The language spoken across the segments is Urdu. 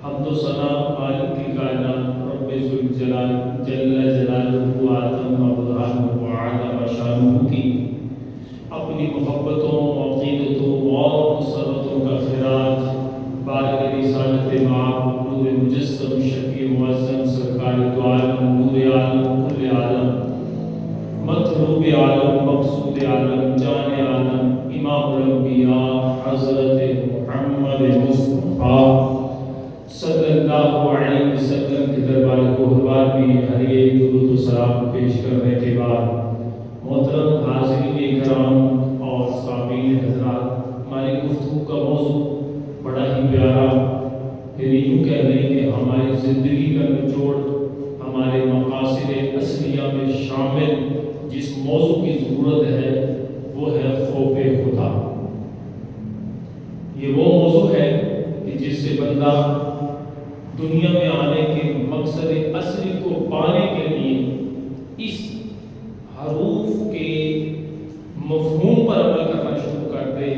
حمد و ثنا مالک کی کائنات رب ذوالجلال جل جلالہ آدم و برہانہ و اعلیٰ شانہ کی اپنی محبتوں عقیدتوں اور مسرتوں کا خراج بارگاہ رسالت مآب نور مجسم شفیع معظم سرکار دو عالم نور عالم کل عالم مطلوب عالم مقصود عالم جان عالم امام الانبیاء حضرت محمد مصطفیٰ صلی اللہ علیہ وسلم کے دربار گہربار میں ہر ایک درود و سلام پیش کرنے کے بعد محترم حاضرین کرام اور سامعین حضرات، ہماری گفتگو کا موضوع بڑا ہی پیارا، پھر یوں کہہ لیں کہ ہماری زندگی کا نچوڑ، ہمارے مقاصد اصلیہ میں شامل جس موضوع کی ضرورت ہے وہ ہے خوف خدا۔ یہ وہ موضوع ہے کہ جس سے بندہ دنیا میں آنے کے مقصد اصلی کو پانے کے لیے اس حروف کے مفہوم پر عمل کرنا شروع کر دے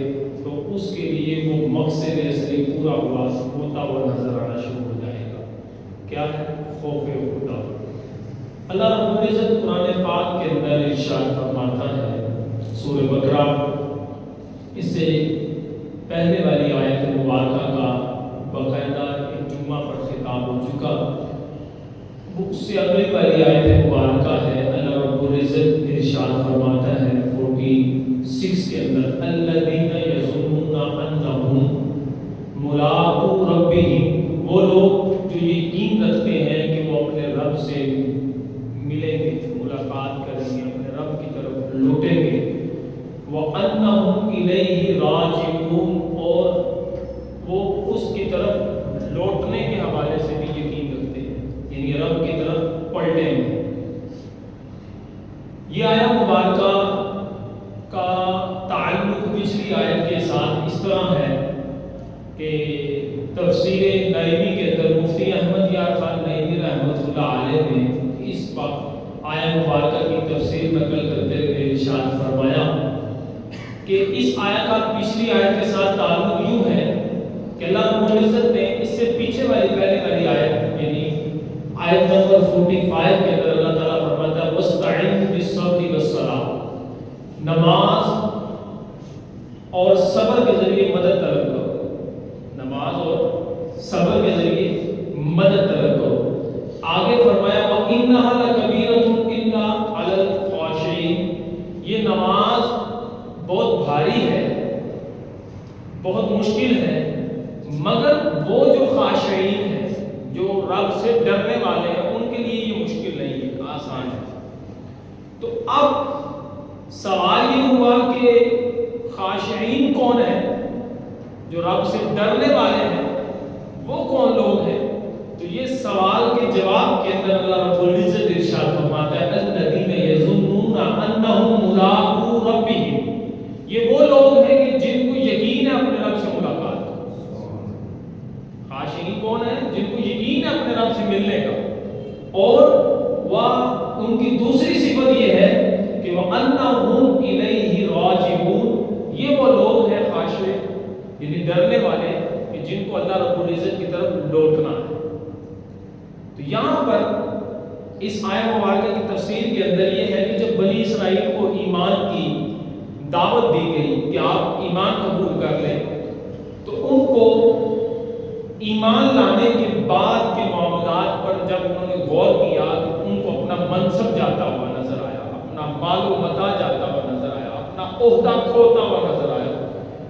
تو اس کے لیے وہ مقصد اصلی پورا ہوتا ہوا نظر آنا شروع ہو جائے گا۔ کیا ہے؟ خوف خدا۔ اللہ رب العزت قرآن پاک کے اندر ارشاد فرماتا ہے، سورہ بقرہ اس سے پہلے والی آیت مبارکہ کا باقاعدہ ایک جمعہ پر خطاب ہو چکا، اس سے اگلی والی آیت مبارکہ ہے۔ اللہ رب العزت ارشاد فرماتا ہے 46 کے اندر، الذین یظنون انہم ملاقو ربہم، وہ لوگ جو یقین رکھتے ہیں کہ وہ اپنے رب سے ملیں گے، ملاقات کریں گے، اپنے رب کی طرف لوٹیں گے، وَأَنَّهُمْ إِلَيْهِ رَاجِعُونَ، اور وہ اس کی طرف لوٹنے کے حوالے سے بھی یقین رکھتے ہیں، یعنی رب کی طرف پلٹیں گے۔ یہ آیت مبارکہ کا تعلق پچھلی آیت کے ساتھ اس طرح ہے کہ تفسیر نعیمی کے اندر مفتی احمد یار خان نعیمی رحمۃ اللہ علیہ نے اس آیت مبارکہ کی تفسیر نقل کرتے ہوئے ارشاد فرمایا کہ اس آیت کا پچھلی آیت کے ساتھ تعلق یوں ہے کہ اللہ رب العزت نے اس سے پیچھے والی پہلے والی آیت یعنی آیت نمبر 45 کے اندر اللہ تعالیٰ فرماتا ہے وَاسْتَعِنُوا بِالصَّبْرِ وَالصَّلَاةِ، نماز اور صبر کے ذریعے مدد طلب کرو، نماز اور صبر کے ذریعے مدد طلب کرو۔ آگے فرمایا وَإِنَّهَا لَكَبِيرَةٌ إِلَّا عَلَى الْخَاشِعِينَ، یہ نماز بہت بھاری ہے، بہت مشکل ہے، مگر وہ جو خاشعین ہیں، جو رب سے ڈرنے والے ہیں، ان کے لیے یہ مشکل نہیں ہے، آسان ہے۔ تو اب سوال یہ ہوا کہ خاشعین کون ہیں؟ جو رب سے ڈرنے والے ہیں وہ کون لوگ ہیں؟ تو یہ سوال کے جواب کے اندر اللہ رب العزت ارشاد فرماتا ہے الذین یظنون انہم ملاقو ربہم، یہ وہ لوگ ہیں کہ جن کو یقین ہے اپنے رب سے ملاقات کا۔ خاشعین کون ہیں؟ جن کو یقین ہے اپنے رب سے ملنے کا، اور وہ ان کی دوسری صفت یہ ہے کہ وَأَنَّهُمْ إِلَيْهِ رَاجِعُونَ، یہ وہ لوگ ہیں خاشع یعنی ڈرنے والے کہ جن کو اللہ رب العزت کی طرف لوٹنا ہے۔ تو یہاں پر اس آیت مبارکہ کی تفسیر کے اندر یہ ہے کہ جب بنی اسرائیل کو ایمان کی دعوت دی گئی کہ آپ ایمان قبول کر لیں، تو ان کو ایمان لانے کے بعد کے معاملات پر جب انہوں نے غور کیا تو ان کو اپنا منصب جاتا ہوا نظر آیا، اپنا مال و متاع جاتا ہوا نظر آیا، اپنا عہدہ کھوتا ہوا نظر آیا،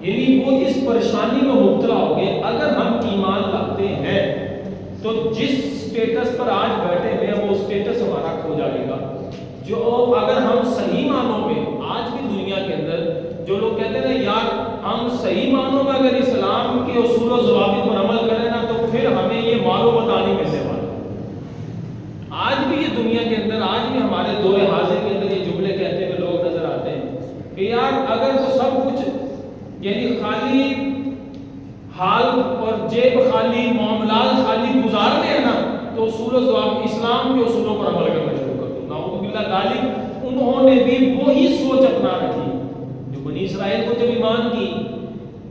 یعنی وہ اس پریشانی میں مبتلا ہو گئے اگر ہم ایمان لاتے ہیں تو جس سٹیٹس پر آج بیٹھے ہوئے ہیں وہ سٹیٹس ہمارا کھو جائے گا۔ جو اگر ہم صحیح معنوں میں آج بھی دنیا کے اندر جو لوگ کہتے ہیں نا یار ہم صحیح معنوں میں اگر اسلام کے اصول و ضوابط پر عمل کریں نا تو پھر ہمیں یہ مال و متاع نہیں ملنے والا، آج بھی یہ دنیا کے اندر آج بھی ہمارے دور حاضر کے اندر یہ جملے کہتے ہوئے لوگ نظر آتے ہیں کہ یار اگر وہ سب کچھ یعنی خالی حال اور جیب خالی معاملات خالی گزارنے ہیں نا تو اصول و ضوابط اسلام کے اصولوں پر عمل کرنا شروع کر دو۔ نعوذ باللہ غالب انہوں نے بھی وہی سوچ اپنا رکھی جو بنی اسرائیل کو جب ایمان کی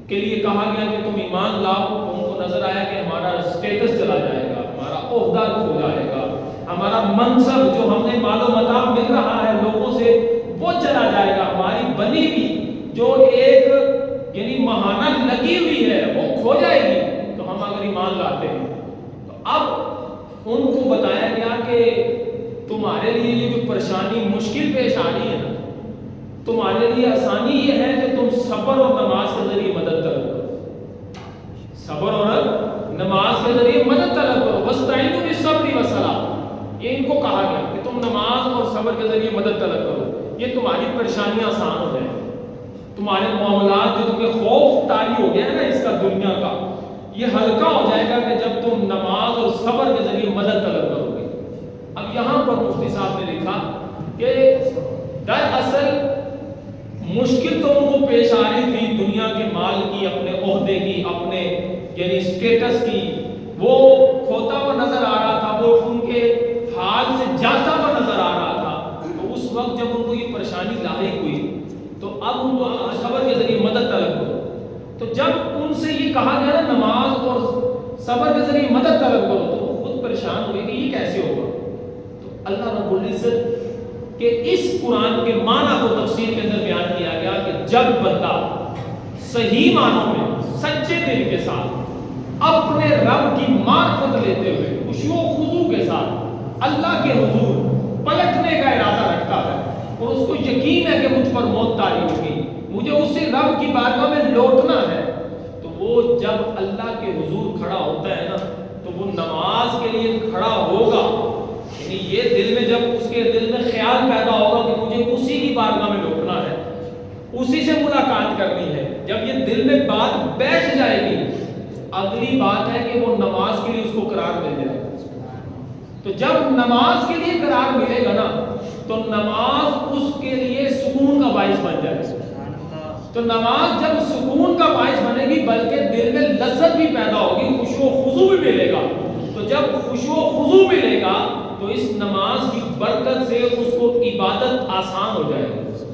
کے لیے کہا گیا کہ تم ایمان لاؤ، تو ان کو نظر آیا کہ ہمارا اسٹیٹس چلا جائے گا، ہمارا عہدہ کھو جائے گا، ہمارا منصب جو ہم نے مال و متاع مل رہا ہے لوگوں سے وہ چلا جائے گا، ہماری بنی ہوئی جو ایک یعنی مہانت لگی ہوئی ہے وہ کھو جائے گی تو ہم اگر ایمان لاتے ہیں۔ تو اب ان کو بتایا گیا کہ تمہارے لیے یہ جو پریشانی مشکل پیش آ رہی ہے نا، تمہارے لیے آسانی یہ ہے کہ تم صبر اور نماز کے ذریعے مدد طلب کرو، صبر اور نماز کے ذریعے مدد طلب کرو، وَاسْتَعِينُوا بِالصَّبْرِ وَالصَّلَاةِ، یہ ان کو کہا گیا کہ تم نماز اور صبر کے ذریعے مدد طلب کرو، یہ تمہاری پریشانیاں آسان ہو جائیں، تمہارے معاملات جو تمہیں خوف طاری ہو گیا ہے نا اس کا دنیا کا، یہ ہلکا ہو جائے گا کہ جب تم نماز اور صبر کے ذریعے مدد طلب کرو گے۔ اب یہاں پر مفتی صاحب نے لکھا کہ دراصل مشکل تو ان کو پیش آ رہی تھی دنیا کے مال کی، اپنے عہدے کی، اپنے یعنی اسٹیٹس کی، وہ کھوتا ہوا نظر آ رہا تھا، وہ ان کے حال سے جاتا ہوا نظر آ رہا تھا۔ تو اس وقت جب ان کو یہ پریشانی لاحق ہوئی تو اب ان کو صبر کے ذریعے مدد طلب کرو، تو جب ان سے یہ کہا گیا نا نماز اور صبر کے ذریعے مدد طلب کرو تو وہ خود پریشان ہوئے کہ یہ کیسے ہوگا۔ تو اللہ رب العزت کہ اس قرآن کے معنی کو تفسیر کے اندر بیان کیا گیا کہ جب بندہ صحیح معنوں میں سچے دل کے ساتھ اپنے رب کی معرفت لیتے ہوئے خشوع و خضوع کے ساتھ اللہ کے حضور پلٹنے کا ارادہ رکھتا ہے اور اس کو یقین ہے کہ مجھ پر موت طاری ہوگی، مجھے اسی رب کی بارگاہ میں لوٹنا ہے، تو وہ جب اللہ کے حضور کھڑا ہوتا ہے نا تو وہ نماز کے لیے کھڑا ہوگا، یعنی یہ دل میں جب اس کے دل میں خیال پیدا ہوگا کہ مجھے اسی کی بارگاہ میں لوٹنا ہے، اسی سے ملاقات کرنی ہے، جب یہ دل میں بات بیٹھ جائے گی اگلی بات ہے کہ وہ نماز کے لیے اس کو قرار مل جائے گا۔ تو جب نماز کے لیے قرار ملے گا نا تو نماز اس کے لیے سکون کا باعث بن جائے گا۔ تو نماز جب سکون کا باعث بنے گی بلکہ دل میں لذت بھی پیدا ہوگی، خشوع و خضوع بھی ملے گا، تو جب خشوع و خضوع ملے گا تو اس نماز کی برکت سے اس کو عبادت آسان ہو جائے گی،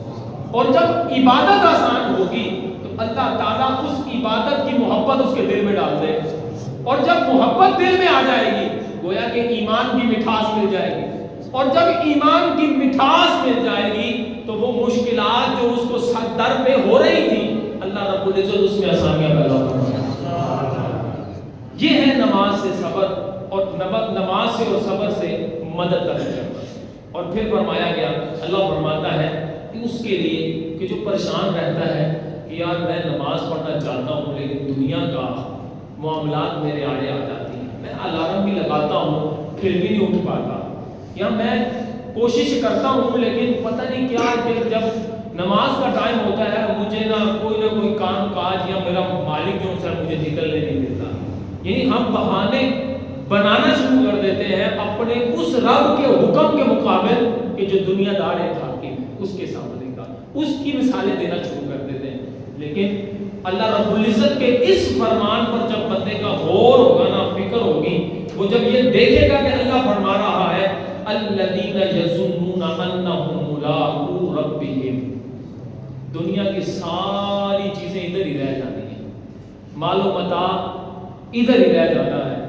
اور جب عبادت آسان ہوگی تو اللہ تعالیٰ اس عبادت کی محبت اس کے دل میں ڈال دے، اور جب محبت دل میں آ جائے گی گویا کہ ایمان کی مٹھاس مل جائے گی، اور جب ایمان کی مٹھاس مل جائے گی تو وہ مشکلات جو اس کو در پہ ہو رہی تھی اللہ رب العزت اس میں آسانیاں پیدا کرے۔ یہ ہے نماز سے صبر اور نماز سے اور صبر سے مدد کرنا۔ اور پھر فرمایا گیا، اللہ فرماتا ہے کہ اس کے لیے کہ جو پریشان رہتا ہے کہ یار میں نماز پڑھنا چاہتا ہوں لیکن دنیا کا معاملات میرے آڑے آ جاتی ہیں، میں الارم بھی لگاتا ہوں پھر بھی نہیں اٹھ پاتا، یا میں کوشش کرتا ہوں لیکن پتہ نہیں کیا کہ جب نماز کا ٹائم ہوتا ہے مجھے نہ کوئی کام کاج یا میرا مالک جو ہے مجھے نکلنے نہیں دیتا۔ یعنی ہم بہانے بنانا شروع کر دیتے ہیں اپنے اس رب کے حکم کے مقابل کہ جو دنیا دار ہے حاکم اس کے سامنے کا، اس کی مثالیں دینا شروع کر دیتے ہیں۔ لیکن اللہ رب العزت کے اس فرمان پر جب بندے کا غور ہوگا نا، فکر ہوگی، وہ جب یہ دیکھے گا کہ اللہ فرما رہا ہے الذین یظنون انہم ملاقو ربہم، دنیا کی ساری چیزیں ادھر ہی رہ جانی ہیں، مال و متاع ادھر ہی رہ جانا ہے،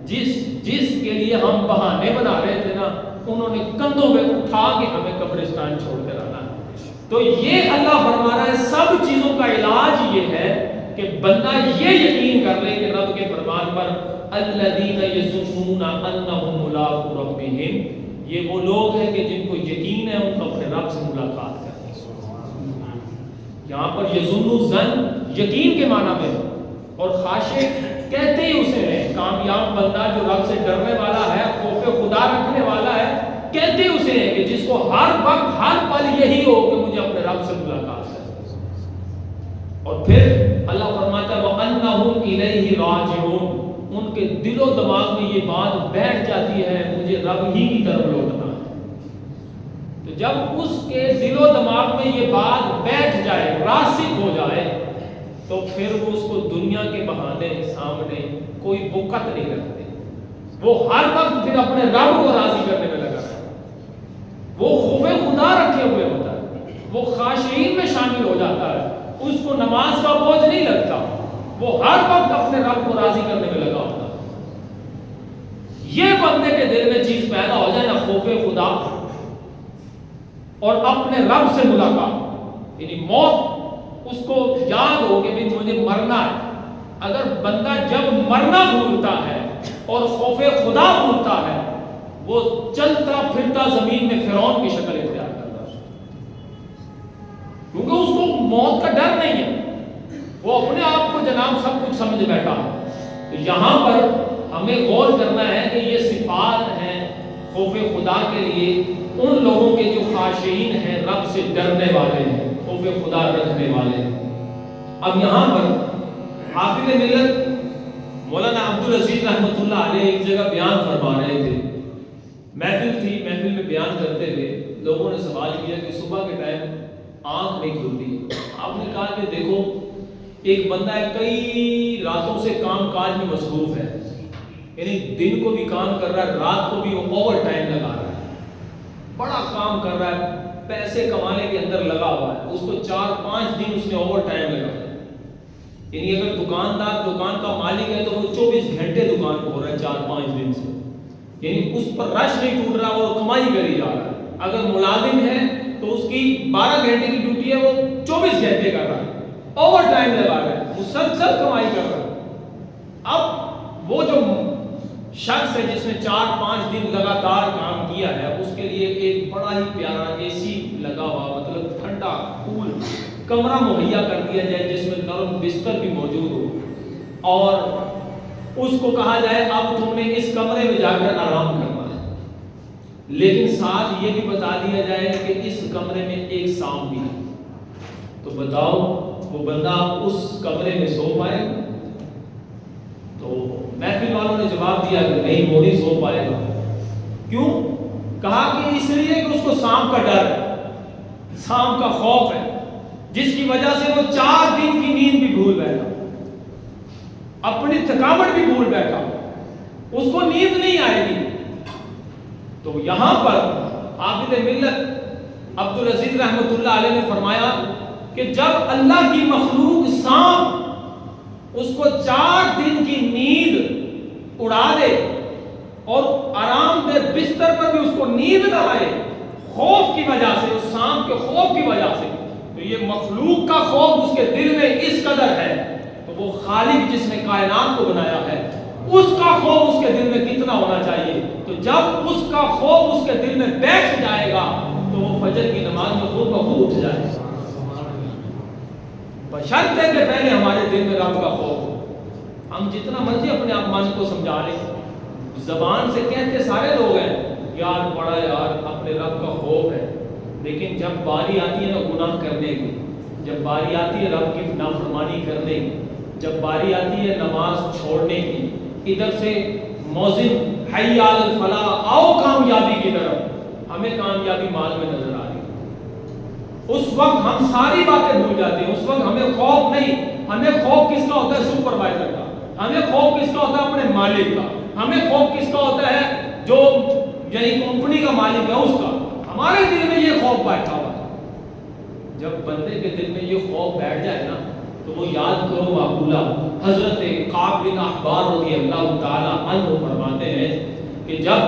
جس کے لیے ہم بہانے بنا رہے تھے نا انہوں نے کندھوں پہ اٹھا کے ہمیں قبرستان چھوڑ کر آنا ہے۔ تو یہ اللہ فرما رہا ہے سب چیزوں کا علاج یہ ہے کہ بندہ یہ یقین کر لے کہ رب کے فرمان پر الذین یظنون انہم ملاقو ربہم، یہ وہ لوگ ہیں کہ جن کو یقین ہے ان کو اپنے رب سے ملاقات کرنی ہے۔ یہاں پر یظن ظن یقین کے معنی میں، اور خاشع کہتے ہی اسے ہیں، کامیاب بندہ جو رب سے ڈرنے والا ہے، خوف خدا رکھنے والا ہے، کہتے ہی اسے ہیں کہ جس کو ہر وقت ہر پل یہی ہو کہ مجھے اپنے رب سے ملاقات ہے۔ اور پھر اللہ فرماتا ہے وَأَنَّهُمْ إِلَيْهِ رَاجِعُونَ، ان کے دل و دماغ میں یہ بات بیٹھ جاتی ہے مجھے رب ہی کی طرف لوٹنا ہے۔ تو جب اس کے دل و دماغ میں یہ بات بیٹھ جائے، راسخ ہو جائے، تو پھر وہ اس کو دنیا کے بہانے سامنے کوئی وقت نہیں رکھتے، وہ ہر وقت پھر اپنے رب کو راضی کرنے میں لگا ہے، وہ خوف خدا رکھے ہوئے ہوتا ہے، وہ خاشعین میں شامل ہو جاتا ہے، اس کو نماز کا بوجھ نہیں لگتا، وہ ہر وقت اپنے رب کو راضی کرنے میں لگا ہوتا ہے۔ یہ بندے کے دل میں چیز پیدا ہو جائے نا، خوف خدا اور اپنے رب سے ملاقات، یعنی موت اس کو یاد ہو کہ بھی مجھے مرنا ہے۔ اگر بندہ جب مرنا بھولتا ہے اور خوف خدا بھولتا ہے، وہ چلتا پھرتا زمین میں فرعون کی شکل اختیار کرتا ہے، کیونکہ اس کو موت کا ڈر نہیں ہے، وہ اپنے آپ کو جناب سب کچھ سمجھ بیٹھا۔ تو یہاں پر ہمیں غور کرنا ہے کہ یہ صفات ہیں خوف خدا کے لیے ان لوگوں کے جو خاشعین ہیں، رب سے ڈرنے والے ہیں، خوف خدا رکھنے والے ہیں۔ اب یہاں پر حافظ ملت مولانا عبدالعزیز رحمۃ اللہ علیہ ایک جگہ بیان فرما رہے تھے، محفل تھی، محفل میں بیان کرتے ہوئے لوگوں نے سوال کیا کہ صبح کے ٹائم آنکھ نہیں کھلتی۔ آپ نے کہا کہ دیکھو ایک بندہ ہے کئی راتوں سے کام کاج میں مصروف ہے، یعنی دن کو بھی کام کر رہا ہے، رات کو بھی اوور ٹائم لگا رہا ہے، بڑا کام کر رہا ہے، پیسے کمانے کے اندر لگا ہوا ہے، اس کو 4-5 دن اس نے اوور ٹائم لگایا۔ یعنی اگر دکاندار دکان کا مالک ہے تو وہ 24 گھنٹے دکان پہ ہو رہا ہے 4-5 دن سے، یعنی اس پر رش نہیں ٹوٹ رہا، وہ کمائی کری جا رہا ہے۔ اگر ملازم ہے تو اس کی 12 گھنٹے کی ڈیوٹی ہے، وہ 24 گھنٹے کر رہا ہے، اوور ٹائم لگا رہا ہے، مسلسل کمائی کر رہا ہے۔ اب وہ جو شخص ہے جس نے 4-5 دن لگاتار کام کیا ہے، اس کے لیے ایک بڑا ہی پیارا اے سی لگا ہوا، مطلب ٹھنڈا کول کمرہ مہیا کر دیا جائے جس میں نرم بستر بھی موجود ہو، اور اس کو کہا جائے اب تم نے اس کمرے میں جا کر آرام کرنا ہے، لیکن ساتھ یہ بھی بتا دیا جائے کہ اس کمرے میں ایک سانپ بھی ہے۔ تو بتاؤ وہ بندہ اس کمرے میں سو پائے گا؟ تو محفل والوں نے جواب دیا کہ نہیں، وہ نہیں سو پائے گا۔ کیوں؟ کہا کہ اس لیے کہ اس کو سانپ کا ڈر ہے، سانپ کا خوف ہے، جس کی وجہ سے وہ 4 دن کی نیند بھی بھول بیٹھا، اپنی تھکاوٹ بھی بھول بیٹھا، اس کو نیند نہیں آئے گی۔ تو یہاں پر حافظ ملت عبدالعزیز رحمۃ اللہ علیہ نے فرمایا کہ جب اللہ کی مخلوق سانپ اس کو 4 دن کی نیند اڑا دے اور آرام دہ بستر پر بھی اس کو نیند نہ آئے، خوف کی وجہ سے، اس سانپ کے خوف کی وجہ سے، تو یہ مخلوق کا خوف اس کے دل میں اس قدر ہے، تو وہ خالق جس نے کائنات کو بنایا ہے اس کا خوف اس کے دل میں کتنا ہونا چاہیے۔ تو جب اس کا خوف اس کے دل میں بیٹھ جائے گا تو وہ فجر کی نماز میں خود بخود اٹھ جائے گا، بشرط ہے کہ پہلے ہمارے دل میں رب کا خوف ہو۔ ہم جتنا مرضی اپنے آپ من کو سمجھا لیں، زبان سے کہتے سارے لوگ ہیں یار بڑا یار اپنے رب کا خوف ہے، لیکن جب باری آتی ہے نا گناہ کرنے کی، جب باری آتی ہے رب کی نافرمانی کرنے کی، جب باری آتی ہے نماز چھوڑنے کی، ادھر سے موذن حی علی الفلاح، آؤ کامیابی کی طرف، ہمیں کامیابی مال میں نظر آ رہی ہے، اس وقت ہم ساری باتیں بھول جاتے ہیں۔ اس وقت ہمیں خوف نہیں، ہمیں خوف کس کا ہوتا ہے؟ سپروائزر کا، ہمیں خوف کس کا ہوتا ہے؟ اپنے مالک کا، ہمیں خوف کس کا ہوتا ہے؟ جو یعنی کمپنی کا مالک ہے اس کا۔ ہمارے دل میں یہ خوف بیٹھا ہوا ہے۔ جب بندے کے دل میں یہ خوف بیٹھ جائے نا تو وہ یاد کرو معقولہ حضرت کعب بن احبار رضی اللہ تعالی عنہ فرماتے ہیں کہ جب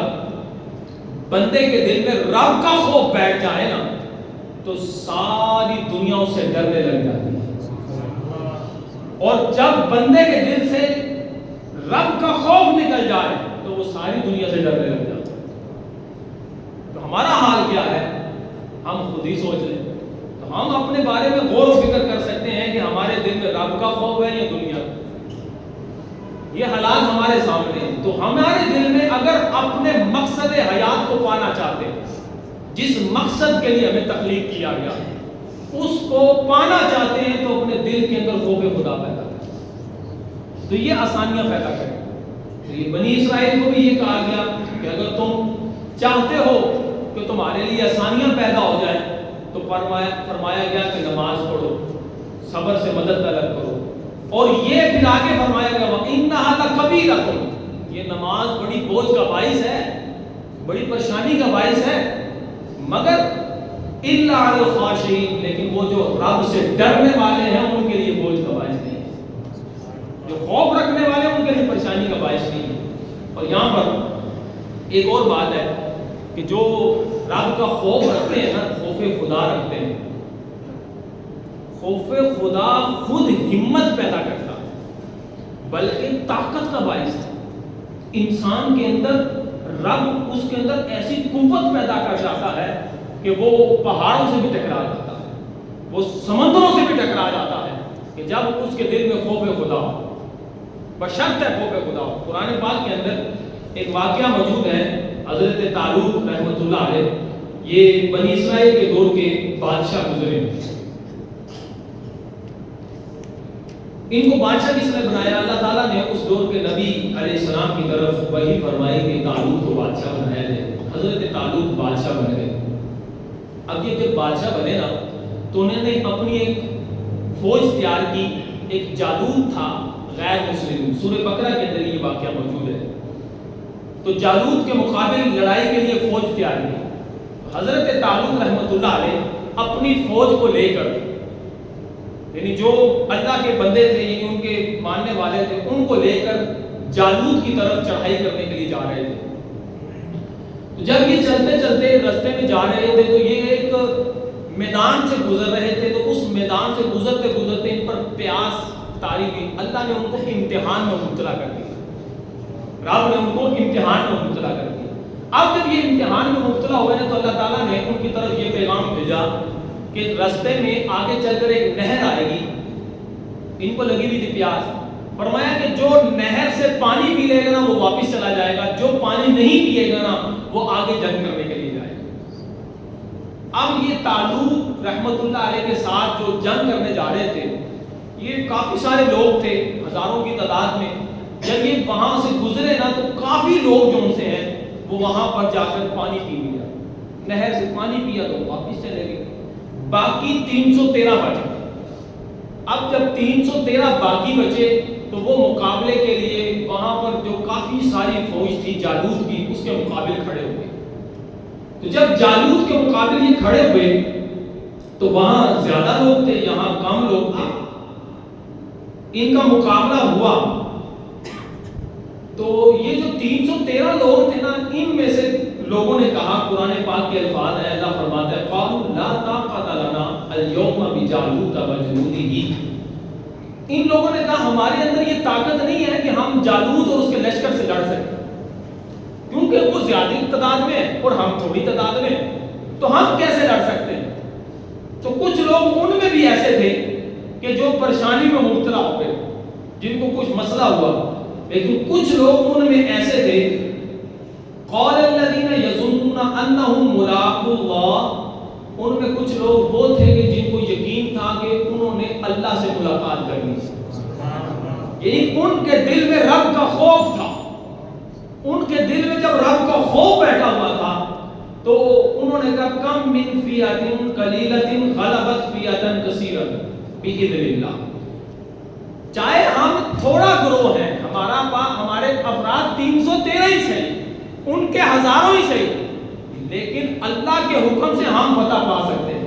بندے کے دل میں رب کا خوف بیٹھ جائے نا تو ساری دنیا اس سے ڈرنے لگ جاتی ہے، اور جب بندے کے دل سے رب کا خوف نکل جائے تو وہ ساری دنیا سے ڈرنے لگ جاتا ہے۔ تو ہمارا حال کیا ہے؟ ہم خود ہی سوچ لیں تو ہم اپنے بارے میں غور و فکر کر سکتے ہیں کہ ہمارے دل میں رب کا خوف ہے یا دنیا۔ یہ حالات ہمارے سامنے ہیں، تو ہمارے دل میں اگر اپنے مقصد حیات کو پانا چاہتے ہیں، جس مقصد کے لیے ہمیں تخلیق کیا گیا اس کو پانا چاہتے ہیں، تو اپنے دل کے اندر خوف خدا پیدا کریں، تو یہ آسانیاں پیدا کریں۔ تو یہ بنی اسرائیل کو بھی یہ کہا گیا کہ اگر تم چاہتے ہو کہ تمہارے لیے آسانیاں پیدا ہو جائیں تو فرمایا گیا کہ نماز پڑھو، صبر سے مدد طلب کرو، اور یہ پھر آگے فرمایا گیا وَإِنَّهَا لَكَبِيرَةٌ، یہ نماز بڑی بوجھ کا باعث ہے، بڑی پریشانی کا باعث ہے، مگر إِلَّا عَلَى الْخَاشِعِينَ، لیکن وہ جو رب سے ڈرنے والے ہیں ان کے لیے بوجھ کا باعث نہیں ہے۔ جو خوف رکھنے والے ان کے لیے پریشانی کا باعث نہیں ہے۔ اور یہاں پر ایک اور بات ہے کہ جو رب کا خوف رکھتے ہیں نا، خوف خدا رکھتے ہیں، خوف خدا خود ہمت پیدا کرتا ہے بلکہ طاقت کا باعث ہے۔ انسان کے اندر رب اس کے اندر ایسی قوت پیدا کر جاتا ہے کہ وہ پہاڑوں سے بھی ٹکرا جاتا ہے، وہ سمندروں سے بھی ٹکرا جاتا ہے کہ جب اس کے دل میں خوف خدا ہو، بشرط ہے خوف خدا ہو۔ قرآن پاک کے اندر ایک واقعہ موجود ہے، حضرت طالوت رحمۃ اللہ علیہ، یہ بنی اسرائیل کے دور کے بادشاہ گزرے۔ ان کو بادشاہ کس نے بنایا؟ اللہ تعالیٰ نے اس دور کے نبی علیہ السلام کی طرف وحی فرمائی کہ طالوت کو بادشاہ بنایا جائے۔ حضرت طالوت بادشاہ بن گئے۔ اب یہ جب بادشاہ بنے نا تو انہوں نے اپنی ایک فوج تیار کی، ایک جالوت تھا غیر مسلم، سورہ بقرہ کے اندر یہ واقعہ موجود ہے۔ تو جالوت کے مقابل لڑائی کے لیے فوج تیار کی۔ حضرت طالوت رحمۃ اللہ علیہ اپنی فوج کو لے کر، یعنی جو اللہ کے بندے تھے، یعنی ان کے ماننے والے تھے، ان کو لے کر جالوت کی طرف چڑھائی کرنے کے لیے جا رہے تھے۔ جب یہ چلتے چلتے رستے میں جا رہے تھے تو یہ ایک میدان سے گزر رہے تھے، تو اس میدان سے گزرتے گزرتے ان پر پیاس طاری ہوئی۔ اللہ نے ان کو امتحان میں مبتلا کر دیا، رب نے ان کو امتحان میں مبتلا کر دیا۔ اب جب یہ امتحان میں مبتلا ہوئے نا تو اللہ تعالیٰ نے ان کی طرف یہ پیغام بھیجا کہ رستے میں آگے چل کر ایک نہر آئے گی، ان کو لگی ہوئی تھی پیاس، فرمایا کہ جو نہر سے پانی پی لے گا نا وہ واپس چلا جائے گا، جو پانی نہیں پیے گا نا وہ آگے جنگ کرنے کے لیے جائے گا۔ اب یہ طالوت رحمۃ اللہ علیہ کے ساتھ جو جنگ کرنے جا رہے تھے، یہ کافی سارے لوگ تھے، ہزاروں کی تعداد میں۔ جب یہ وہاں سے گزرے نا تو کافی لوگ جو ان سے ہیں وہ وہاں پر جا کر پانی پی لیا، نہر سے پانی پیا تو واپس چلے گئے، باقی 313 بچے۔ اب جب 313 باقی بچے تو وہ مقابلے کے لیے وہاں پر جو کافی ساری فوج تھی جالوت کی، اس کے مقابل کھڑے ہوئے۔ تو جب جالوت کے مقابل یہ کھڑے ہوئے تو وہاں زیادہ لوگ تھے، یہاں کم لوگ تھے، ان کا مقابلہ ہوا تو یہ جو 313 لوگ تھے نا، ان میں سے لوگوں نے کہا، قرآن پاک کے الفاظ ہیں، اللہ فرماتا ہے قالوا لا طاقت لنا اليوم بجالوت وجنوده، ان لوگوں نے کہا ہمارے اندر یہ طاقت نہیں ہے کہ ہم جالوت اور اس کے لشکر سے لڑ سکیں، کیونکہ وہ زیادہ تعداد میں ہے اور ہم تھوڑی تعداد میں ہیں، تو ہم کیسے لڑ سکتے ہیں؟ تو کچھ لوگ ان میں بھی ایسے تھے کہ جو پریشانی میں مبتلا ہو گئے، جن کو کچھ مسئلہ ہوا، لیکن کچھ لوگ ان میں ایسے تھے قال الذين يظنون انهم ملاقو الله، ان میں کچھ لوگ وہ تھے کہ جن کو یقین تھا کہ انہوں نے اللہ سے ملاقات کرنی، یعنی ان کے دل میں رب کا خوف تھا، ان کے دل میں جب رب کا خوف بیٹھا ہوا تھا تو انہوں نے کہا کم من فیۃ قلیلۃ غلبت فیۃ کثیرۃ باذن اللہ، چاہے ہم تھوڑا گروہ ہیں، ہمارے افراد 313 ہی صحیح، ان کے ہزاروں ہی صحیح، لیکن اللہ کے حکم سے ہم فتح پا سکتے ہیں،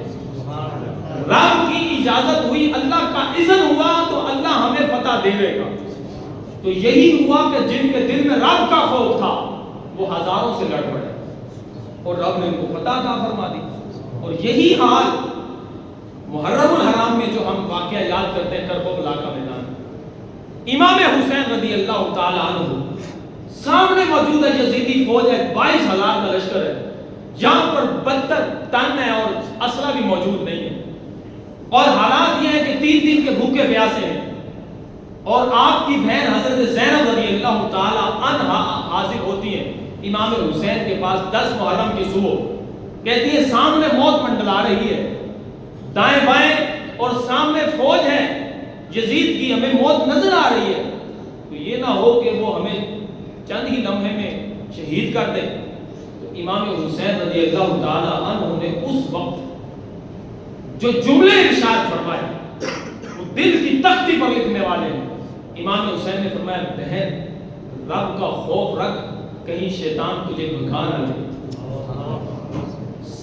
رب کی اجازت ہوئی، اللہ کا اذن ہوا تو اللہ ہمیں فتح دے دے گا۔ تو یہی ہوا کہ جن کے دل میں رب کا خوف تھا وہ ہزاروں سے لڑ پڑے اور رب نے ان کو فتح عطا فرما دی۔ اور یہی حال محرم الحرام میں جو ہم واقعہ یاد کرتے ہیں کربلا کا میدان، امام حسین رضی اللہ تعالی عنہ سامنے موجود ہے، یزیدی فوج ہے، 22,000 کا لشکر ہے، یہاں پر 72 ٹن ہے اور اسلحہ بھی موجود نہیں ہے، اور حالات یہ ہے کہ 3 دن کے بھوکے پیاسے ہیں، اور آپ کی بہن حضرت زینب رضی اللہ تعالی عنہا حاضر ہوتی ہیں امام حسین کے پاس 10 محرم کی صبح، کہتی ہے سامنے موت منڈلا رہی ہے، دائیں بائیں اور سامنے فوج ہے یزید کی، ہمیں موت نظر آ رہی ہے، تو یہ نہ ہو کہ وہ ہمیں چند ہی لمحے میں شہید کر دے۔ تو امام حسین رضی اللہ تعالی عنہ نے اس وقت جو جملے ارشاد فرمائے وہ دل کی تختی پر لکھنے والے ہیں۔ امام حسین نے فرمایا بہن رب کا خوف رکھ، کہیں شیطان تجھے بھگا نہ دے،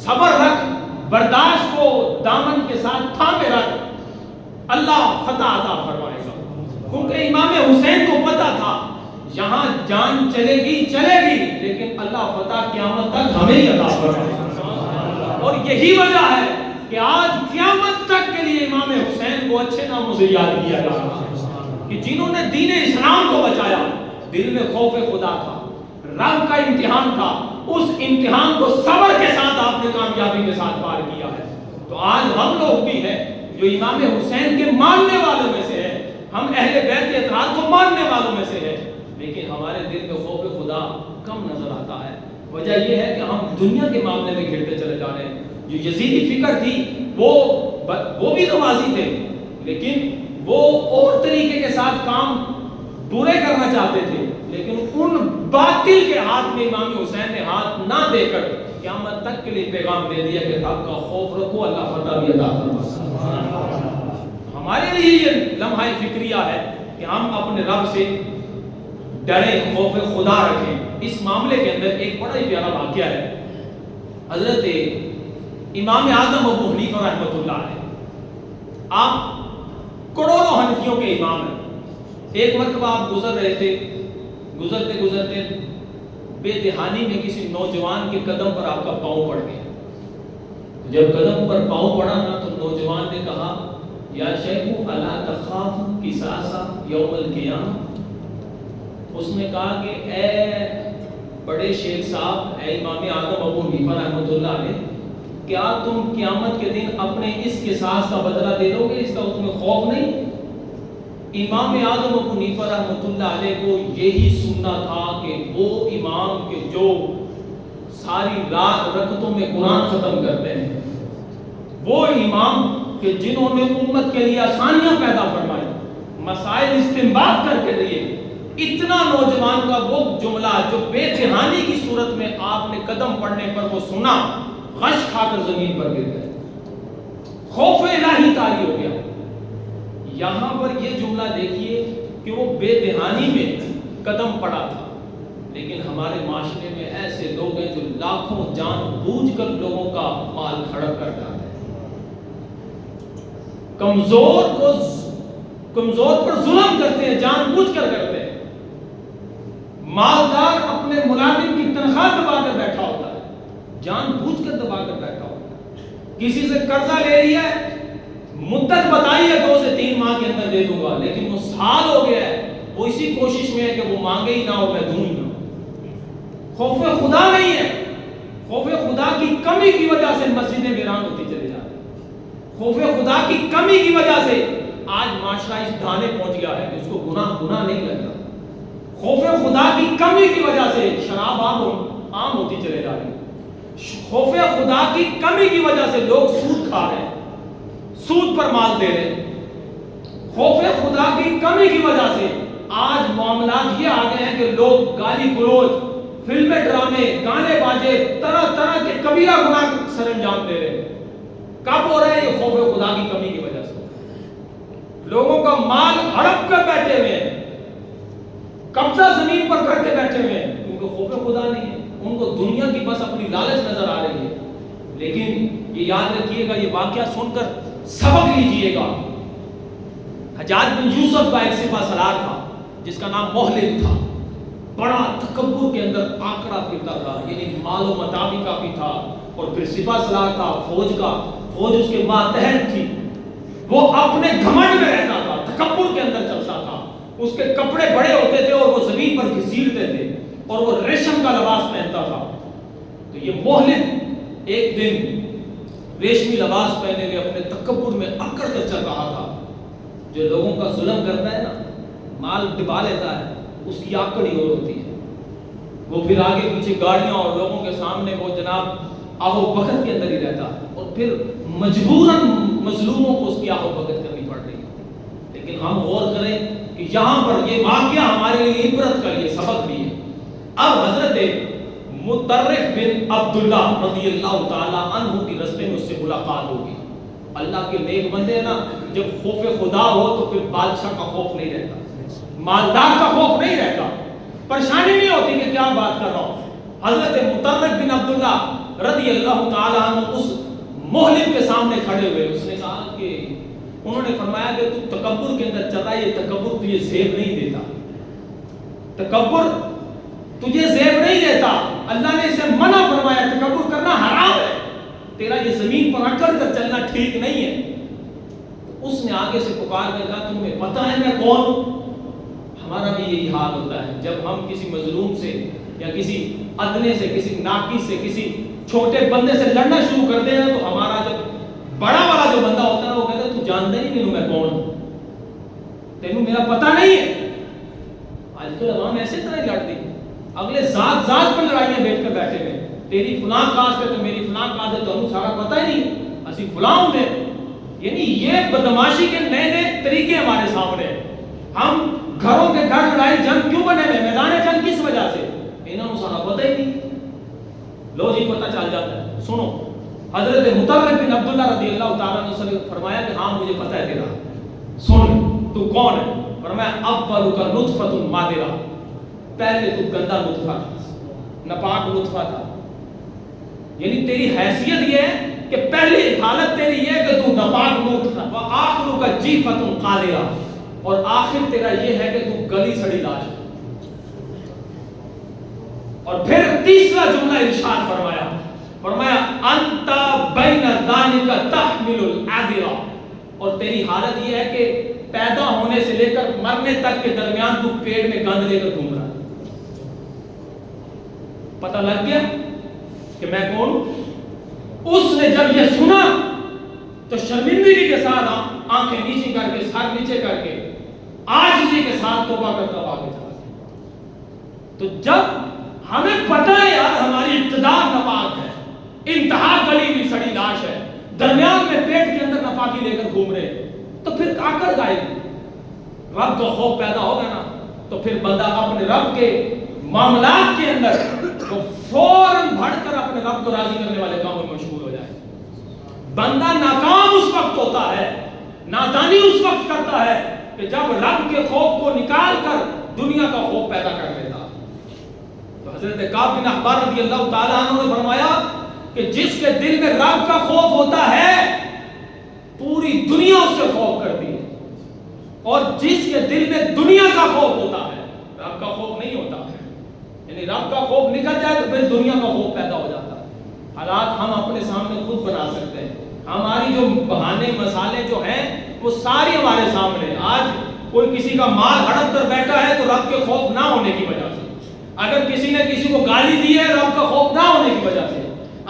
صبر رکھ، برداشت کو دامن کے ساتھ تھامے رکھ، اللہ فتح عطا فرمائے گا۔ کیونکہ امام حسین کو پتا تھا یہاں جان چلے گی لیکن اللہ فتح قیامت تک ہمیں ہی عطا فرمائے. اور یہی وجہ ہے کہ آج قیامت تک کے لیے امام حسین کو اچھے ناموں سے یاد کیا جا رہا ہے کہ جنہوں نے دین اسلام کو بچایا. دل میں خوف خدا تھا, رب کا امتحان تھا, اس امتحان کو صبر کے ساتھ آپ نے کامیابی کے ساتھ پار کیا ہے. تو آج ہم لوگ بھی ہیں جو امام حسین کے ماننے والوں میں سے ہیں, ہم اہل بیت اطہار کو ماننے والوں میں سے ہیں, لیکن ہمارے دل میں خوف خدا کم نظر آتا ہے. وجہ یہ ہے کہ ہم دنیا کے معاملے میں گھرتے چلے جا رہے ہیں. جو یزیدی فکر تھی وہ بھی نمازی تھے, لیکن وہ اور طریقے کے ساتھ کام برے کرنا چاہتے تھے, لیکن ان باطل کے ہاتھ میں امام حسین نے ہاتھ نہ دے کر قیامت تک کے لیے پیغام دے دیا کہ حق کا خوف رکھو, اللہ فتح بھی عطا فرمائے. ہمارے لیے یہ لمحہ فکریہ ہے کہ ہم اپنے رب سے ڈریں, خوف خدا رکھیں. اس معاملے کے اندر ایک بڑا ہی پیارا واقعہ ہے. حضرت امام اعظم ابو حنیفہ رحمۃ اللہ علیہ, آپ کروڑوں حنفیوں کے امام ہیں. ایک مرتبہ آپ گزر رہے تھے, گزرتے بے دہانی میں کسی نوجوان کے قدم پر آپ کا پاؤں پڑ گیا. جب قدم پر پاؤں پڑا نا تو نوجوان نے کہا یا شیخ الا تخاف قصاص یوم القیامہ. اس نے کہا کہ اے بڑے شیخ صاحب, اے امام اعظم ابو حنیفہ رحمۃ اللہ علیہ, کیا تم قیامت کے دن اپنے اس قصاص کا بدلہ دے دو گے؟ اس کا تمہیں خوف نہیں؟ امام اعظم ابو حنیفہ رحمۃ اللہ علیہ کو یہی سننا تھا کہ وہ امام کے جو ساری رات رکعتوں میں قرآن ختم کرتے ہیں, وہ امام کہ جنہوں نے امت کے لیے آسانیاں پیدا فرمائی, مسائل استنباط کر کے دیے. اتنا نوجوان کا وہ جملہ جو بے دہانی کی صورت میں آپ نے قدم پڑنے پر وہ سنا, غش کھا کر زمین پر گر گئے, خوف الہی طاری ہو گیا. یہاں پر یہ جملہ دیکھیے کہ وہ بے دہانی میں قدم پڑا تھا, لیکن ہمارے معاشرے میں ایسے لوگ ہیں جو لاکھوں جان بوجھ کر لوگوں کا مال ہڑپ کر جاتے ہیں. کمزور پر ظلم کرتے ہیں, جان بوجھ کر کرتے ہیں. مالدار اپنے ملازم کی تنخواہ دبا کر بیٹھا ہوتا ہے, جان بوجھ کر دبا کر بیٹھا ہوتا ہے. کسی سے قرضہ لے لیا ہے, مدت بتائی ہے 2 سے 3 ماہ کے اندر دے دوں گا, لیکن وہ سال ہو گیا ہے, وہ اسی کوشش میں ہے کہ وہ مانگے ہی نہ ہو, میں دوں ہی نہ. خوف خدا نہیں ہے. خوف خدا کی کمی کی وجہ سے مسجدیں ویران ہوتی چلی جا رہی. خوف خدا کی کمی کی وجہ سے آج معاشرہ اس ڈھانے پہنچ گیا ہے کہ اس کو گناہ نہیں لگتا. خوف خدا کی کمی کی وجہ سے شراب عام ہوتی چلے جا رہی. خوف خدا کی کمی کی وجہ سے لوگ سود کھا رہے ہیں, سود پر مال دے رہے ہیں. خوف خدا کی کمی کی وجہ سے آج معاملات یہ آ گئے ہیں کہ لوگ گالی گلوچ, فلمیں, ڈرامے, گانے باجے, طرح طرح کے کبیرہ گناہ سر انجام دے رہے ہیں. کب ہو رہا ہے یہ؟ خوف خدا کی کمی کی وجہ سے. لوگوں کا مال ہڑپ کر بیٹھے ہوئے ہیں, قبضہ زمین پر کر کے بیٹھے ہوئے ہیں, کیونکہ خوف خدا نہیں ہے. ان کو دنیا کی بس اپنی لالچ نظر آ رہی ہے. لیکن یہ یاد رکھیے گا, یہ واقعہ سن کر سبق لیجئے گا. حجاج بن یوسف کا ایک سپہ سالار تھا جس کا نام محلب تھا. بڑا تکبر کے اندر آکڑا پھرتا تھا, یعنی مال و متاع بھی کافی تھا, اور پھر سپہ سالار تھا, فوج اس کے ماتحت تھی. وہ اپنے گھمنڈ میں رہتا تھا, تکبر کے اندر چلتا تھا. اس کے کپڑے بڑے ہوتے تھے اور وہ زمین پر گھسیٹتے تھے, اور وہ ریشم کا لباس پہنتا تھا. تو یہ محلب ایک دن ریشمی لباس پہنے ہوئے اپنے تکبر میں اکڑ کر چل رہا تھا. جو لوگوں کا ظلم کرتا ہے نا, مال ڈبا لیتا ہے, اس کی آکڑ ہی اور ہوتی ہے. وہ پھر آگے پیچھے گاڑیاں اور لوگوں کے سامنے وہ جناب آہو بخت کے اندر ہی رہتا ہے, اور پھر مجبوراً مظلوموں کو اس کی آہو بخت کرنی پڑ رہی ہے. لیکن ہم غور کریں کہ یہاں پر یہ واقعہ ہمارے لیے عبرت کا یہ سبق بھی ہے. اب حضرت مطرف بن عبداللہ رضی اللہ تعالی عنہ کی رستے میں اس سے ملاقات ہوگی. اللہ کے نیک بندے ہیں نا, جب خوف خدا ہو تو پھر بادشاہ کا خوف نہیں رہتا, مالدار کا خوف نہیں رہتا, پریشانی نہیں ہوتی کہ کیا بات کر رہا ہوں. حضرت مطرف بن عبداللہ رضی اللہ تعالی عنہ اس محلب کے سامنے کھڑے ہوئے. اس نے کہا کہ انہوں نے فرمایا کہ تو تکبر کے اندر چل رہا ہے، یہ تکبر تجھے زیب نہیں دیتا، تکبر تجھے زیب نہیں دیتا، اللہ نے اسے منع فرمایا، تکبر کرنا حرام ہے، تیرا یہ زمین پر اکڑ کر چلنا ٹھیک نہیں ہے۔ اس نے آگے سے پکار کر کہا تمہیں پتہ ہے میں کون؟ ہمارا بھی یہی حال ہوتا ہے جب ہم کسی مظلوم سے یا کسی ادنے سے، کسی ناقص سے، کسی چھوٹے بندے سے لڑنا شروع کرتے ہیں تو ہمارا جب بڑا والا جو بندہ ہوتا ہے وہ کہتا ہے تو جانتا ہی نہیں میں کون ہوں، تینوں میرا پتہ نہیں ہے۔ آج کل عوام ایسے طرح لڑتی، اگلے ذات ذات پر لڑائیاں بیٹھ کر بیٹھے ہوئے، تیری فلاں کاسٹ ہے تو میری فلاں کاسٹ ہے، تو ہمیں سارا پتہ ہی نہیں، اسی فلاں ہوں گے۔ یعنی یہ بدماشی کے نئے نئے طریقے ہمارے سامنے ہیں۔ ہم گھروں کے گھر لڑائی جنگ کیوں بنے ہوئے؟ میدان جنگ کس وجہ سے؟ انہوں نے سارا پتہ ہی نہیں، لو جی پتہ چل جاتا ہے۔ سنو، حضرت مطرف بن عبداللہ رضی اللہ تعالیٰ عنہ نے فرمایا کہ ہاں مجھے پتہ ہے تیرا، سن تو کون ہے؟ فرمایا اولک نطفۃ مادرہ، پہلے تو گندا نطفہ تھا، ناپاک نطفہ تھا، یعنی تیری حیثیت یہ ہے کہ پہلی حالت تیری یہ ہے کہ تو ناپاک نطفہ، وآخرک جیفۃ قاذرہ، اور آخر تیرا یہ ہے کہ تو گلی سڑی لاش ہے۔ اور پھر تیسرا جملہ ارشاد فرمایا، فرمایا انت بین ذالک تحمل العذرہ، اور تیری حالت یہ ہے کہ پیدا ہونے سے لے کر مرنے تک کے درمیان تو پیٹ میں گند لے کر گھوم رہا ہے۔ پتہ لگ گیا کہ میں کون ہوں؟ اس نے جب یہ سنا تو شرمندگی کے ساتھ آنکھیں نیچی کر کے، سر نیچے کر کے، عاجزی کے ساتھ توبہ کرتا ہوا آگے چلا گیا۔ تو جب ہمیں پتہ ہے یار ہماری ابتدا ناپاک ہے، انتہا گلی ہوئی سڑی لاش ہے، درمیان میں پیٹ کے اندر ناپاکی لے کر گھوم رہے، تو پھر آکر گائے گی؟ رب کا خوف پیدا ہوگا نا، تو پھر بندہ اپنے رب کے معاملات کے اندر وہ فوراً بڑھ کر اپنے رب کو راضی کرنے والے کاموں میں مشغول ہو جائے۔ بندہ ناکام اس وقت ہوتا ہے، نادانی اس وقت کرتا ہے کہ جب رب کے خوف کو نکال کر دنیا کا خوف پیدا کر لیتا۔ تو حضرت کعب بن احبار رضی اللہ تعالیٰ عنہ نے فرمایا کہ جس کے دل میں رب کا خوف ہوتا ہے پوری دنیا اس سے خوف کرتی ہے، اور جس کے دل میں دنیا کا خوف ہوتا ہے رب کا خوف نہیں ہوتا، یعنی رب کا خوف نکل جائے تو پھر دنیا کا خوف پیدا ہو جاتا ہے۔ حالات ہم اپنے سامنے خود بنا سکتے ہیں، ہماری جو بہانے مسالے جو ہیں وہ ساری ہمارے سامنے۔ آج کوئی کسی کا مال ہڑپ کر بیٹھا ہے تو رب کے خوف نہ ہونے کی وجہ سے، اگر کسی نے کسی کو گالی دی ہے رب کا خوف نہ ہونے کی وجہ سے،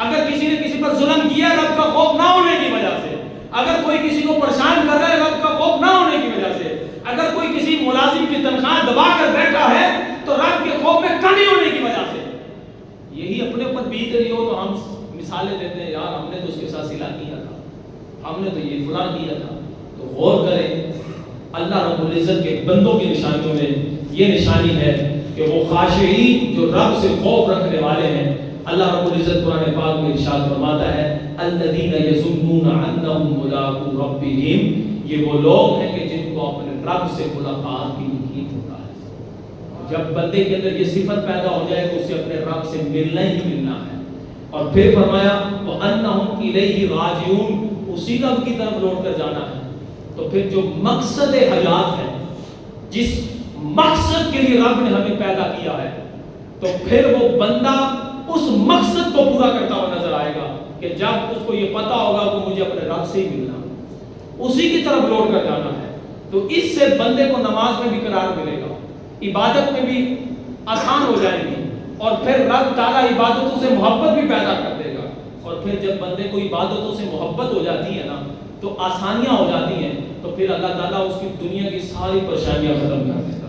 اگر کسی نے کسی پر ظلم کیا ہے رب کا خوف نہ ہونے کی وجہ سے، اگر کوئی کسی کو پریشان کر رہا ہے رب کا خوف نہ ہونے کی وجہ سے، اگر کوئی کسی ملازم کی تنخواہ دبا کر بیٹھا ہے تو رب کے خوف میں کمی ہونے کی وجہ سے۔ یہی اپنے اوپر بیت رہی ہو تو ہم مثالیں دیتے ہیں، یار ہم نے تو اس کے ساتھ صلح کیا تھا، ہم نے تو یہ فلاں کیا تھا۔ تو غور کریں، اللہ رب العزت کے بندوں کی نشانیوں میں یہ نشانی ہے کہ وہ خاشعین جو رب سے خوف رکھنے والے ہیں۔ اللہ رب العزت قرآن پاک میں ارشاد فرماتا ہے الذین یظنون انہم ملاقو ربہم، یہ وہ لوگ ہیں کہ جن کو اپنے رب سے ملاقات کی یقین ہوتا ہے۔ جب بندے کے اندر یہ صفت پیدا ہو جائے کہ اسے اپنے رب سے ملنا ہی ملنا ہے۔ اور پھر فرمایا وَأَنَّهُمْ إِلَيْهِ رَاجِعُونَ، اسی رب کی طرف لوٹ کر جانا ہے۔ تو پھر جو مقصد حیات ہے، جس مقصد کے لیے رب نے ہمیں پیدا کیا ہے، تو پھر وہ بندہ اس مقصد کو پورا کرتا ہوا نظر آئے گا کہ جب اس کو یہ پتا ہوگا کہ مجھے اپنے رب سے ہی ملنا، اسی کی طرف لوٹ کر جانا ہے، تو اس سے بندے کو نماز میں بھی قرار ملے گا، عبادت میں بھی آسان ہو جائیں گی، اور پھر رب تعالیٰ عبادتوں سے محبت بھی پیدا کر دے گا۔ اور پھر جب بندے کو عبادتوں سے محبت ہو جاتی ہے نا تو آسانیاں ہو جاتی ہیں، تو پھر اللہ تعالیٰ اس کی دنیا کی ساری پریشانیاں ختم کر دیتا۔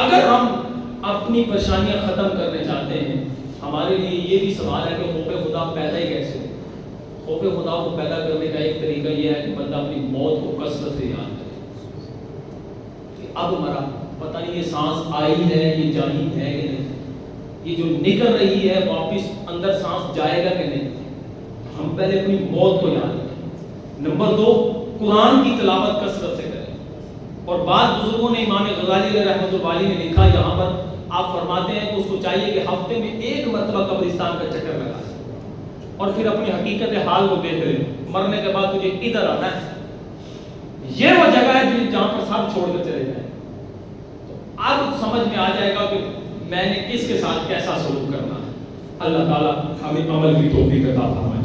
اگر ہم اپنی پریشانیاں ختم کرنے چاہتے ہیں، ہمارے لیے یہ بھی سوال ہے کہ خوف خدا پیدا ہی کیسے ہو؟ خوف خدا کو پیدا کرنے کا ایک طریقہ یہ ہے کہ بندہ اپنی موت کو کثرت سے یاد کرے کہ اب مرا، پتہ نہیں یہ سانس آئی ہے یہ جانی ہے کہ نہیں، یہ جو نکل رہی ہے واپس اندر سانس جائے گا کہ نہیں۔ ہم پہلے اپنی موت کو یاد کریں۔ نمبر 2، قرآن کی تلاوت کثرت سے کریں۔ اور بعض بزرگوں نے، امام غزالی علیہ رحمۃ اللہ علیہ نے لکھا، یہاں پر آپ فرماتے ہیں کہ اس کو چاہیے کہ ہفتے میں 1 مرتبہ قبرستان کا چکر لگائے اور پھر اپنی حقیقت حال کو دیکھ لے، مرنے کے بعد تجھے ادھر آنا ہے یہ وہ جگہ ہے جہاں پر سب چھوڑ کر چلے جائیں. تو اب سمجھ میں آ جائے گا کہ میں نے کس کے ساتھ کیسا سلوک کرنا ہے. اللہ تعالیٰ ہمیں عمل کی توفیق عطا فرمائے.